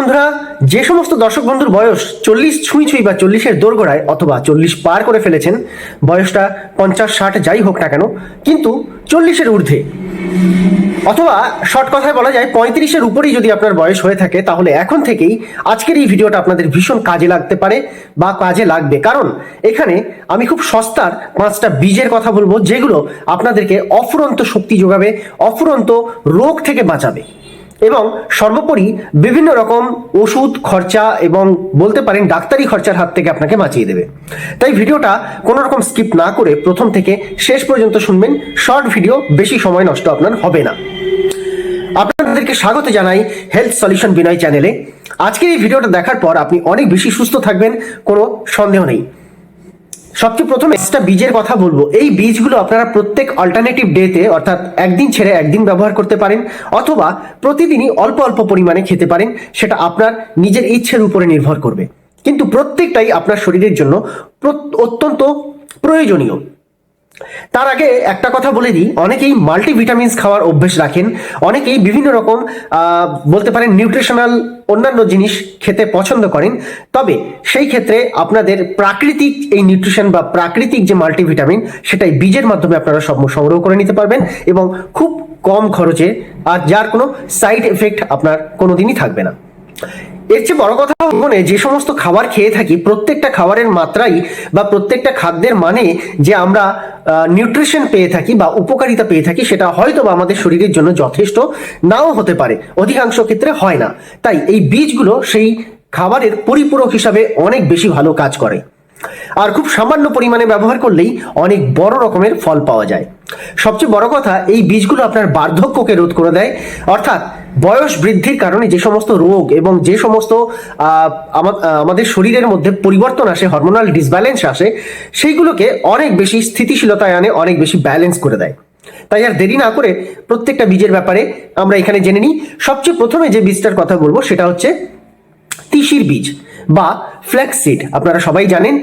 বন্ধুরা, যে সমস্ত দর্শক বন্ধুর বয়স 40 ছুঁই ছুঁই বা 40-এর দোরগোড়ায় অথবা 40 পার করে ফেলেছেন, বয়সটা 50-60 যাই হোক না কেন, কিন্তু 40-এর ঊর্ধ্বে অথবা শর্ট কথায় বলা যায় 35-এর উপরেই যদি আপনার বয়স হয়ে থাকে, তাহলে এখন থেকেই আজকের এই ভিডিওটা আপনাদের ভীষণ কাজে লাগতে পারে বা কাজে লাগবে। কারণ এখানে আমি খুব সস্তার 5টা বীজের কথা বলবো, যেগুলো আপনাদেরকে অফুরন্ত শক্তি যোগাবে, অফুরন্ত রোগ থেকে বাঁচাবে এবং সর্বোপরি বিভিন্ন রকম ওষুধ খরচা এবং বলতে পারেন ডাক্তারি খরচার হাত থেকে আপনাকে বাঁচিয়ে দেবে। তাই ভিডিওটা কোনো রকম স্কিপ না করে প্রথম থেকে শেষ পর্যন্ত শুনবেন। শর্ট ভিডিও, বেশি সময় নষ্ট আপনার হবে না। আপনাদেরকে স্বাগত জানাই হেলথ সলিউশন বিনয় চ্যানেলে। আজকের এই ভিডিওটা দেখার পর আপনি অনেক বেশি সুস্থ থাকবেন, কোনো সন্দেহ নেই। সবচেয়ে প্রথমে একটা বীজের কথা বলবো। এই বীজগুলো আপনারা প্রত্যেক অল্টারনেটিভ ডেতে, অর্থাৎ একদিন ছেড়ে একদিন ব্যবহার করতে পারেন, অথবা প্রতিদিনই অল্প অল্প পরিমাণে খেতে পারেন। সেটা আপনার নিজের ইচ্ছের উপরে নির্ভর করবে, কিন্তু প্রত্যেকটাই আপনার শরীরের জন্য অত্যন্ত প্রয়োজনীয়। তার আগে একটা কথা বলে দিই, অনেকেই মাল্টিভিটামিনস খাওয়ার অভ্যেস রাখেন, অনেকেই বিভিন্ন রকম বলতে পারেন নিউট্রিশনাল অন্যান্য জিনিস খেতে পছন্দ করেন। তবে সেই ক্ষেত্রে আপনাদের প্রাকৃতিক এই নিউট্রিশন বা প্রাকৃতিক যে মাল্টিভিটামিন, সেটাই বীজের মাধ্যমে আপনারা সব সংগ্রহ করে নিতে পারবেন এবং খুব কম খরচে, আর যার কোনো সাইড এফেক্ট আপনার কোনোদিনই থাকবে না। এর চেয়ে বড় কথা মনে, যে সমস্ত খাবার খেয়ে থাকি, প্রত্যেকটা খাবারের মাত্রাই বা প্রত্যেকটা খাদ্যের মানে যে আমরা নিউট্রিশন পেয়ে থাকি বা উপকারিতা পেয়ে থাকি, সেটা হয়তো বা আমাদের শরীরের জন্য যথেষ্ট নাও হতে পারে, অধিকাংশ ক্ষেত্রে হয় না। তাই এই বীজগুলো সেই খাবারের পরিপূরক হিসাবে অনেক বেশি ভালো কাজ করে, আর খুব সামান্য পরিমাণে ব্যবহার করলেই অনেক বড় রকমের ফল পাওয়া যায়। সবচেয়ে বড় কথা, এই বীজগুলো আপনার বার্ধক্যকে রোধ করে দেয়, অর্থাৎ বয়স বৃদ্ধির কারণে যে সমস্ত রোগ এবং যে সমস্ত আমাদের শরীরের মধ্যে পরিবর্তন আসে, হরমোনাল ডিসব্যালেন্স আসে, সেইগুলোকে অনেক বেশি স্থিতিশীলতায় আনে, অনেক বেশি ব্যালেন্স করে দেয়। তাই আর দেরি না করে প্রত্যেকটা বীজের ব্যাপারে আমরা এখানে জেনে নিই। সবচেয়ে প্রথমে যে বীজটার কথা বলবো সেটা হচ্ছে তিসির বীজ বা ফ্ল্যাক্স সিড। আপনারা সবাই জানেন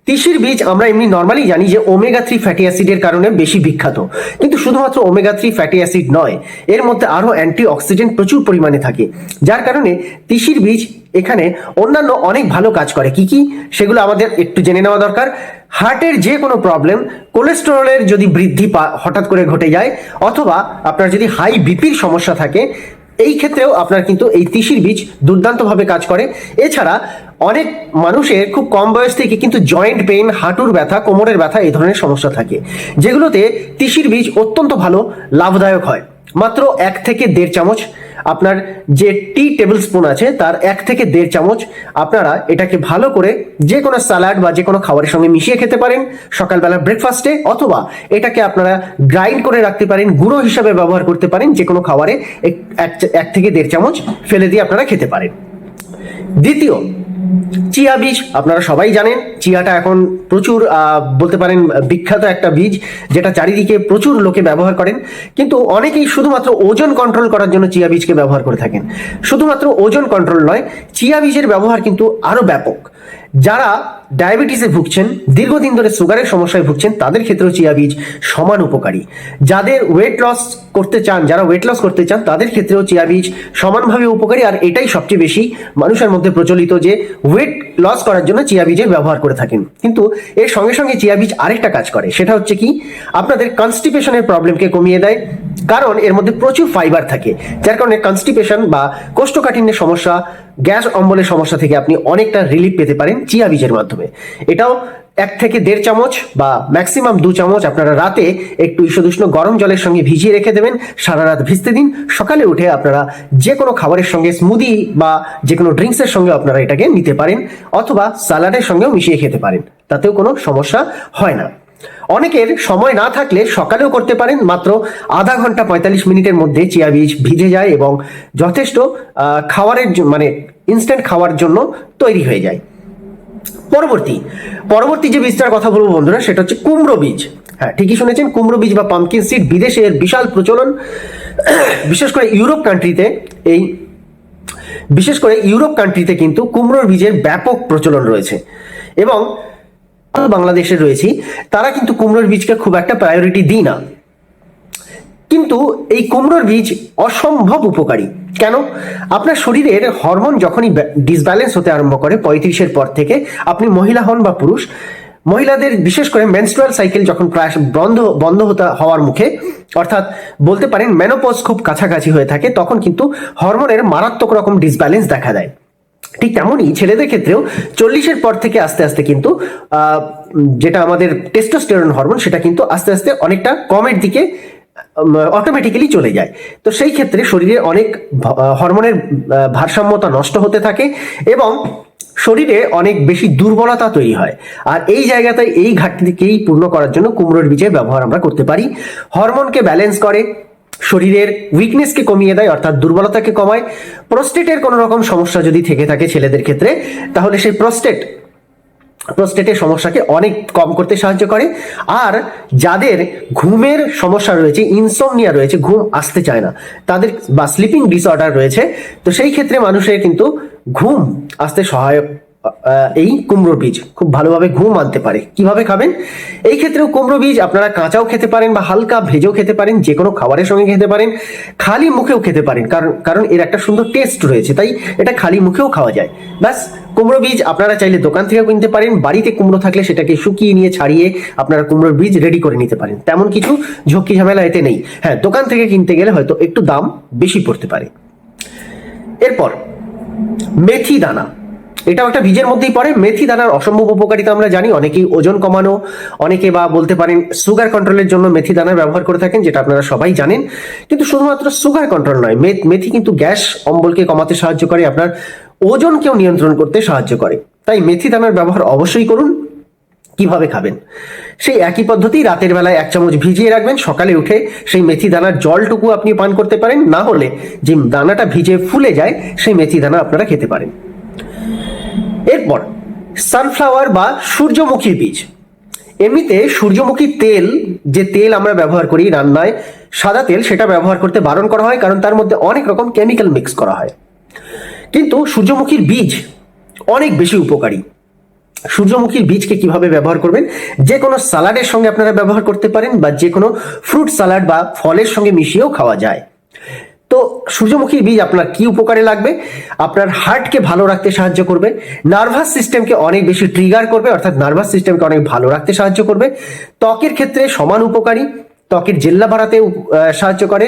তিসির বীজ আমরা এমনি নর্মালি জানি যে ওমেগা 3 ফ্যাটি অ্যাসিডের কারণে বেশি বিখ্যাত, কিন্তু শুধুমাত্র ওমেগা 3 ফ্যাটি অ্যাসিড নয়, এর মধ্যে আরো অ্যান্টি অক্সিডেন্ট প্রচুর পরিমাণে থাকে, যার কারণে তিসির বীজ এখানে অন্যান্য অনেক ভালো কাজ করে। কি কি সেগুলো আমাদের একটু জেনে নেওয়া দরকার। হার্টের যে কোনো প্রবলেম, কোলেস্টেরলের যদি বৃদ্ধি হঠাৎ করে ঘটে যায়, অথবা আপনার যদি হাই বিপির সমস্যা থাকে, এই ক্ষেত্রেও আপনার কিন্তু এই তিসির বীজ দুর্দান্তভাবে কাজ করে। এছাড়া অনেক মানুষের খুব কম বয়স থেকে কিন্তু জয়েন্ট পেইন, হাঁটুর ব্যথা, কোমরের ব্যথা, এই ধরনের সমস্যা থাকে, যেগুলোতে তিসির বীজ অত্যন্ত ভালো লাভদায়ক হয়। মাত্র 1 থেকে 1.5 চামচ, আপনার যে টি টেবিল স্পুন আছে তার 1 থেকে 1.5 চামচ আপনারা এটাকে ভালো করে যে কোনো স্যালাড বা যে কোনো খাবারের সঙ্গে মিশিয়ে খেতে পারেন সকালবেলা ব্রেকফাস্টে, অথবা এটাকে আপনারা গ্রাইন্ড করে রাখতে পারেন, গুঁড়ো হিসাবে ব্যবহার করতে পারেন, যে কোনো খাবারে 1 থেকে 1.5 চামচ ফেলে দিয়ে আপনারা খেতে পারেন। দ্বিতীয়, চিয়া বীজ। আপনারা সবাই জানেন চিয়াটা এখন প্রচুর বলতে পারেন বিখ্যাত একটা বীজ, যেটা চারিদিকে প্রচুর লোকে ব্যবহার করেন, কিন্তু অনেকেই শুধুমাত্র ওজন কন্ট্রোল করার জন্য চিয়া বীজকে ব্যবহার করে থাকেন। শুধুমাত্র ওজন কন্ট্রোল নয়, চিয়া বীজের ব্যবহার কিন্তু আরো ব্যাপক। যারা ডায়াবেটিসে ভুগছেন, দীর্ঘদিন ধরে সুগারের সমস্যায় ভুগছেন, তাদের ক্ষেত্রেও চিয়া বীজ সমান উপকারী। যাদের ওয়েট লস করতে চান, তাদের ক্ষেত্রেও চিয়া বীজ সমানভাবে উপকারী। আর এটাই সবচেয়ে বেশি মানুষের মধ্যে প্রচলিত যে ওয়েট লস করার জন্য চিয়া বীজের ব্যবহার করে থাকেন। কিন্তু এর সঙ্গে সঙ্গে চিয়া বীজ আরেকটা কাজ করে, সেটা হচ্ছে কি, আপনাদের কনস্টিপেশনের প্রবলেমকে কমিয়ে দেয়, কারণ এর মধ্যে প্রচুর ফাইবার থাকে, যার কারণে কনস্টিপেশন বা কোষ্ঠকাঠিন্যের সমস্যা, গ্যাস অম্বলের সমস্যা থেকে আপনি অনেকটা রিলিফ পেতে পারেন চিয়া বীজের মাধ্যমে। এটাও 1 থেকে 1.5 চামচ বা ম্যাক্সিমাম 2 চামচ আপনারা রাতে একটু ঈষদুষ্ণ গরম জলের সঙ্গে ভিজিয়ে রেখে দেবেন, সারা রাত ভিজতে দিন। সকালে উঠে আপনারা যে কোনো খাবারের সঙ্গে, স্মুদি বা যে কোনো ড্রিঙ্কসের সঙ্গে আপনারা এটাকে নিতে পারেন, অথবা স্যালাডের সঙ্গেও মিশিয়ে খেতে পারেন, তাতেও কোনো সমস্যা হয় না। অনেকের সময় না থাকলে সকালেও করতে পারেন, মাত্র আধা ঘন্টা 45 মিনিটের মধ্যে চিয়া বীজ ভিজে যায় এবং যথেষ্ট খাবারের মানে ইনস্ট্যান্ট খাওয়ার জন্য তৈরি হয়ে যায়। পরবর্তী যে বীজটার কথা বলবো বন্ধুরা, সেটা হচ্ছে কুমড়ো বীজ। হ্যাঁ, ঠিকই শুনেছেন, কুমড়ো বীজ বা পাম্পকিন সিড। বিদেশে এর বিশাল প্রচলন, বিশেষ করে ইউরোপ কান্ট্রিতে কিন্তু কুমড়োর বীজের ব্যাপক প্রচলন রয়েছে, এবং বাংলাদেশে রয়েছি, তারা কিন্তু কুমড়োর বীজকে খুব একটা প্রায়োরিটি দিই না। কিন্তু এই কুমড়োর বীজ অসম্ভব উপকারী। কেন? আপনার শরীরের হরমোন যখনই ডিসব্যালেন্স হতে আরম্ভ করে 35-এর পর থেকে, আপনি মহিলা হন বা পুরুষ, মহিলাদের বিশেষ করে মেনস্ট্রুয়াল সাইকেল যখন প্রায় বন্ধ হওয়ার মুখে, অর্থাৎ বলতে পারেন মেনোপজ খুব কাছাকাছি হয়ে থাকে, তখন কিন্তু হরমোনের মারাত্মক রকম ডিসব্যালেন্স দেখা দেয়। ঠিক তেমনই ছেলেদের ক্ষেত্রেও 40-এর পর থেকে আস্তে আস্তে কিন্তু যেটা আমাদের টেস্টোস্টেরন হরমোন, সেটা কিন্তু আস্তে আস্তে অনেকটা কমের দিকে অটোমেটিক্যালি চলে যায়। তো সেই ক্ষেত্রে শরীরে অনেক হরমোনের ভারসাম্যতা নষ্ট হতে থাকে এবং শরীরে অনেক বেশি দুর্বলতা তৈরি হয়। আর এই জায়গাতে এই ঘাটতিকেই পূর্ণ করার জন্য কুমড়োর বীজের ব্যবহার আমরা করতে পারি। হরমোনকে ব্যালেন্স করে, শরীরের উইকনেসকে কমিয়ে দেয়, অর্থাৎ দুর্বলতাকে কমায়। প্রোস্টেটের কোনো রকম সমস্যা যদি থেকে থাকে ছেলেদের ক্ষেত্রে, তাহলে সেই প্রোস্টেটের সমস্যাকে অনেক কম করতে সাহায্য করে। আর যাদের ঘুমের সমস্যা রয়েছে, ইনসমনিয়া রয়েছে, ঘুম আসতে চায় না তাদের, বা স্লিপিং ডিসঅর্ডার রয়েছে, তো সেই ক্ষেত্রে মানুষের কিন্তু ঘুম আসতে সহায়ক এই কুমড়োর বীজ খুব ভালোভাবে ঘুম আনতে পারে। কিভাবে খাবেন? এই ক্ষেত্রেও কুমড়ো বীজ আপনারা কাঁচাও খেতে পারেন বা হালকা ভেজেও খেতে পারেন, যে কোনো খাবারের সঙ্গে খেতে পারেন, খালি মুখেও খেতে পারেন, কারণ এর একটা সুন্দর টেস্ট রয়েছে, তাই এটা খালি মুখেও খাওয়া যায়। ব্যাস, কুমড়ো বীজ আপনারা চাইলে দোকান থেকেও কিনতে পারেন, বাড়িতে কুমড়ো থাকলে সেটাকে শুকিয়ে নিয়ে ছাড়িয়ে আপনারা কুমড়োর বীজ রেডি করে নিতে পারেন। তেমন কিছু ঝক্কি ঝামেলা এতে নেই। হ্যাঁ, দোকান থেকে কিনতে গেলে হয়তো একটু দাম বেশি পড়তে পারে। এরপর মেথি দানা, এটাও একটা বীজের মধ্যেই পড়ে। মেথি দানার অসম্ভব উপকারিতা আমরা জানি। অনেকেই ওজন কমানো, অনেকে বা বলতে পারেন সুগার কন্ট্রোলের জন্য মেথি দানার ব্যবহার করে থাকেন, যেটা আপনারা সবাই জানেন। কিন্তু শুধুমাত্র সুগার কন্ট্রোল নয়, মেথি কিন্তু গ্যাস অম্বলকে কমাতে সাহায্য করে, আপনার ওজনকেও নিয়ন্ত্রণ করতে সাহায্য করে। তাই মেথি দানার ব্যবহার অবশ্যই করুন। কিভাবে খাবেন? সেই একই পদ্ধতি, রাতের বেলায় 1 চামচ ভিজিয়ে রাখবেন, সকালে উঠে সেই মেথি দানার জলটুকু আপনি পান করতে পারেন, না হলে যে দানাটা ভিজে ফুলে যায় সেই মেথি দানা আপনারা খেতে পারেন। এরপর সানফ্লাওয়ার বা সূর্যমুখীর বীজ। এমনিতে সূর্যমুখী তেল, যে তেল আমরা ব্যবহার করি রান্নায়, সাদা তেল, সেটা ব্যবহার করতে বারণ করা হয়, কারণ তার মধ্যে অনেক রকম কেমিক্যাল মিক্স করা হয়। কিন্তু সূর্যমুখীর বীজ অনেক বেশি উপকারী। সূর্যমুখীর বীজকে কিভাবে ব্যবহার করবেন? যে কোনো সালাডের সঙ্গে আপনারা ব্যবহার করতে পারেন, বা যে কোনো ফ্রুট সালাড বা ফলের সঙ্গে মিশিয়েও খাওয়া যায়। তো সূর্যমুখীর বীজ আপনার কি উপকারে লাগবে? আপনার হার্টকে ভালো রাখতে সাহায্য করবে, নার্ভাস সিস্টেমকে অনেক বেশি ট্রিগার করবে, অর্থাৎ নার্ভাস সিস্টেমকে অনেক ভালো রাখতে সাহায্য করবে। ত্বকের ক্ষেত্রে সমান উপকারী, ত্বকের জেল্লা বাড়াতে সাহায্য করে,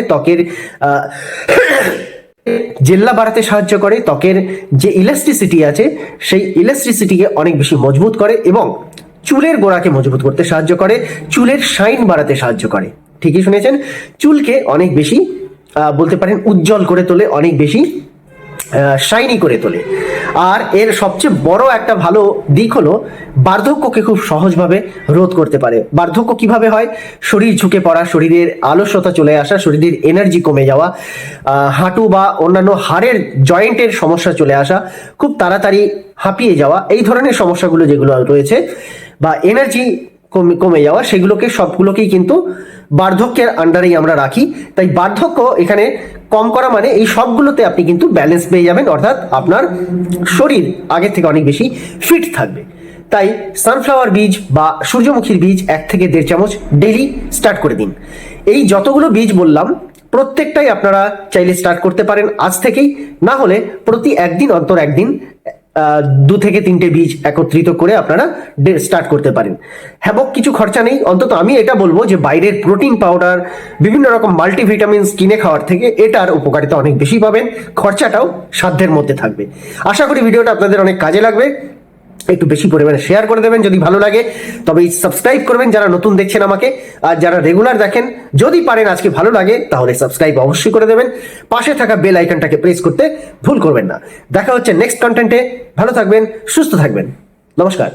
জেল্লা বাড়াতে সাহায্য করে, ত্বকের যে ইলাস্টিসিটি আছে সেই ইলাস্টিসিটিকে অনেক বেশি মজবুত করে, এবং চুলের গোড়াকে মজবুত করতে সাহায্য করে, চুলের শাইন বাড়াতে সাহায্য করে। ঠিকই শুনেছেন, চুলকে অনেক বেশি বলতে পারেন উজ্জ্বল করে তোলে, অনেক বেশি শাইনি করে তোলে। আর এর সবচেয়ে বড় একটা ভালো দিক হলো বার্ধক্যকে খুব সহজভাবে রোধ করতে পারে। বার্ধক্য কিভাবে হয়? শরীর ঝুঁকে পড়া, শরীরের আলস্যতা চলে আসা, শরীরের এনার্জি কমে যাওয়া, হাঁটু বা অন্যান্য হাড়ের জয়েন্টের সমস্যা চলে আসা, খুব তাড়াতাড়ি হাঁপিয়ে যাওয়া, এই ধরনের সমস্যাগুলো যেগুলো রয়েছে, বা এনার্জি কমে যাওয়া, সেগুলোকে সবগুলোকেই কিন্তু বার্ধক্যের আন্ডারেই আমরা রাখি। তাই বার্ধক্য এখানে কম করা মানে এই সবগুলোতে আপনি কিন্তু ব্যালেন্স পেয়ে যাবেন, অর্থাৎ আপনার শরীর আগের থেকে অনেক বেশি ফিট থাকবে। তাই সানফ্লাওয়ার বীজ বা সূর্যমুখীর বীজ 1 থেকে 1.5 চামচ ডেইলি স্টার্ট করে দিন। এই যতগুলো বীজ বললাম প্রত্যেকটাই আপনারা চাইলে স্টার্ট করতে পারেন আজ থেকেই, না হলে প্রতি একদিন অন্তর একদিন 2 থেকে 3টে বীজ একত্রিত করে আপনারা স্টার্ট করতে পারেন। হ্যাবক কিছু খরচা নেই। অন্তত আমি এটা বলবো যে বাইরের প্রোটিন পাউডার, বিভিন্ন রকম মাল্টিভিটামিনস কিনে খাওয়ার থেকে এটার উপকারিতা অনেক বেশি পাবেন, খরচাটাও সাধ্যের মধ্যে থাকবে। আশা করি ভিডিওটা আপনাদের অনেক কাজে লাগবে। একটু বেশি পরিমাণে শেয়ার করে দেবেন যদি ভালো লাগে, তবে সাবস্ক্রাইব করবেন যারা নতুন দেখছেন আমাকে, আর যারা রেগুলার দেখেন যদি পারেন আজকে ভালো লাগে তাহলে সাবস্ক্রাইব অবশ্যই করে দেবেন। পাশে থাকা বেল আইকনটাকে প্রেস করতে ভুল করবেন না। দেখা হচ্ছে নেক্সট কন্টেন্টে। ভালো থাকবেন, সুস্থ থাকবেন। নমস্কার।